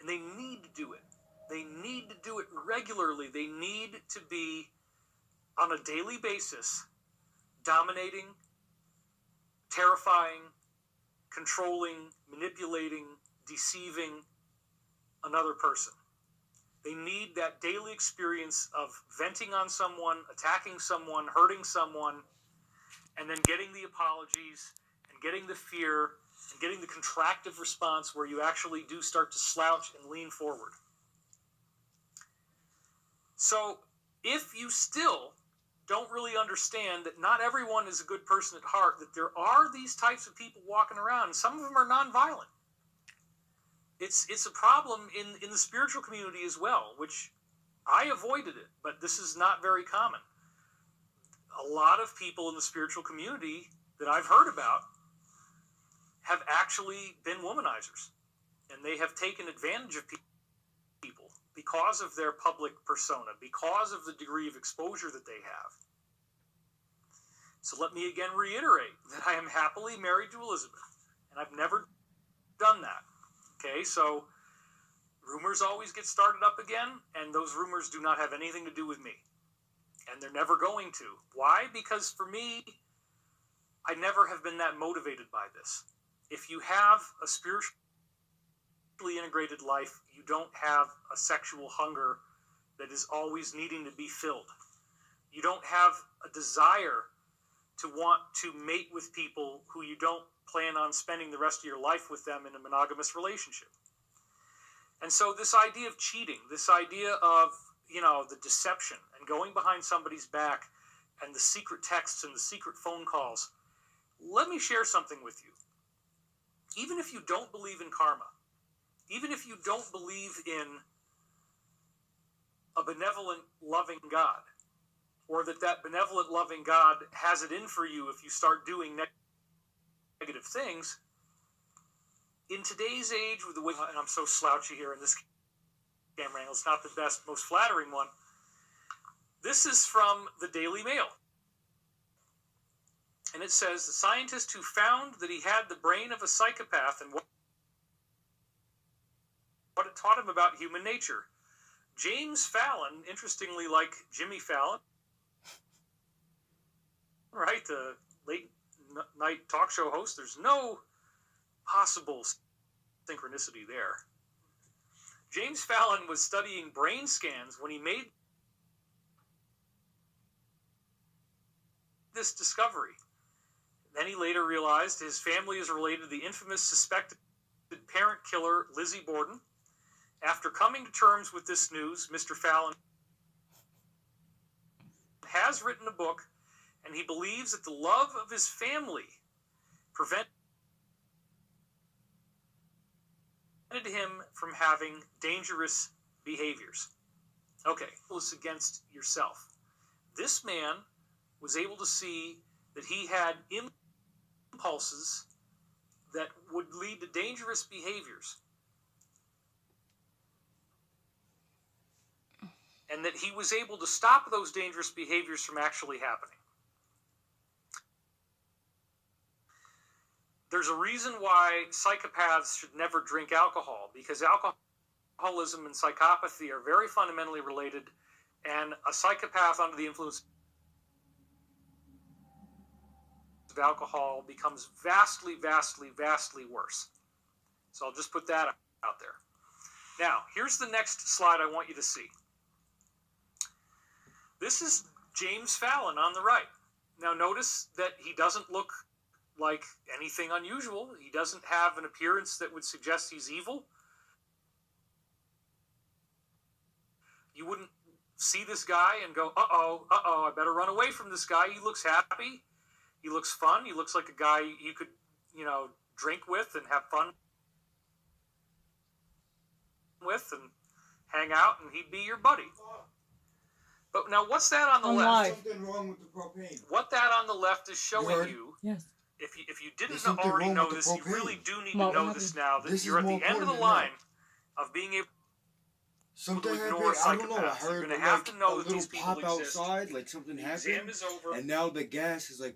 And they need to do it. They need to do it regularly. They need to be, on a daily basis, dominating, terrifying, controlling, manipulating, deceiving another person. They need that daily experience of venting on someone, attacking someone, hurting someone, and then getting the apologies and getting the fear and getting the contractive response where you actually do start to slouch and lean forward. So if you still don't really understand that not everyone is a good person at heart, that there are these types of people walking around, and some of them are nonviolent. It's a problem in the spiritual community as well, which I avoided it, but this is not very common. A lot of people in the spiritual community that I've heard about have actually been womanizers, and they have taken advantage of people because of their public persona, because of the degree of exposure that they have. So let me again reiterate that I am happily married to Elizabeth, and I've never done that. Okay, so rumors always get started up again, and those rumors do not have anything to do with me. And they're never going to. Why? Because for me, I never have been that motivated by this. If you have a spiritually integrated life, you don't have a sexual hunger that is always needing to be filled. You don't have a desire to want to mate with people who you don't plan on spending the rest of your life with them in a monogamous relationship. And so this idea of cheating, this idea of, the deception and going behind somebody's back and the secret texts and the secret phone calls, let me share something with you. Even if you don't believe in karma, even if you don't believe in a benevolent, loving God, or that benevolent, loving God has it in for you if you start doing negative things, in today's age, with the way, and I'm so slouchy here in this camera angle, it's not the best, most flattering one. This is from the Daily Mail. And it says, the scientist who found that he had the brain of a psychopath and what it taught him about human nature. James Fallon, interestingly like Jimmy Fallon, right, the late night talk show host, there's no possible synchronicity there. James Fallon was studying brain scans when he made this discovery. Then he later realized his family is related to the infamous suspected parent killer Lizzie Borden. After coming to terms with this news, Mr. Fallon has written a book, and he believes that the love of his family prevented him from having dangerous behaviors. Okay, it's against yourself. This man was able to see that he had impulses that would lead to dangerous behaviors, and that he was able to stop those dangerous behaviors from actually happening. There's a reason why psychopaths should never drink alcohol, because alcoholism and psychopathy are very fundamentally related, and a psychopath under the influence of alcohol becomes vastly, vastly, vastly worse. So I'll just put that out there. Now, here's the next slide I want you to see. This is James Fallon on the right. Now notice that he doesn't look like anything unusual. He doesn't have an appearance that would suggest he's evil. You wouldn't see this guy and go, uh-oh, I better run away from this guy. He looks happy. He looks fun. He looks like a guy you could, drink with and have fun with and hang out, and he'd be your buddy. But now what's that on the left? Something wrong with the propane. What that on the left is showing you, yes. if you didn't already know this, you really do need to know this now, that you're at the end of the line of being able something to ignore happened. I don't know. I psychopaths. You're heard going to have to know a that these little people pop exist. outside, like something The happened, exam is over. and now the gas is like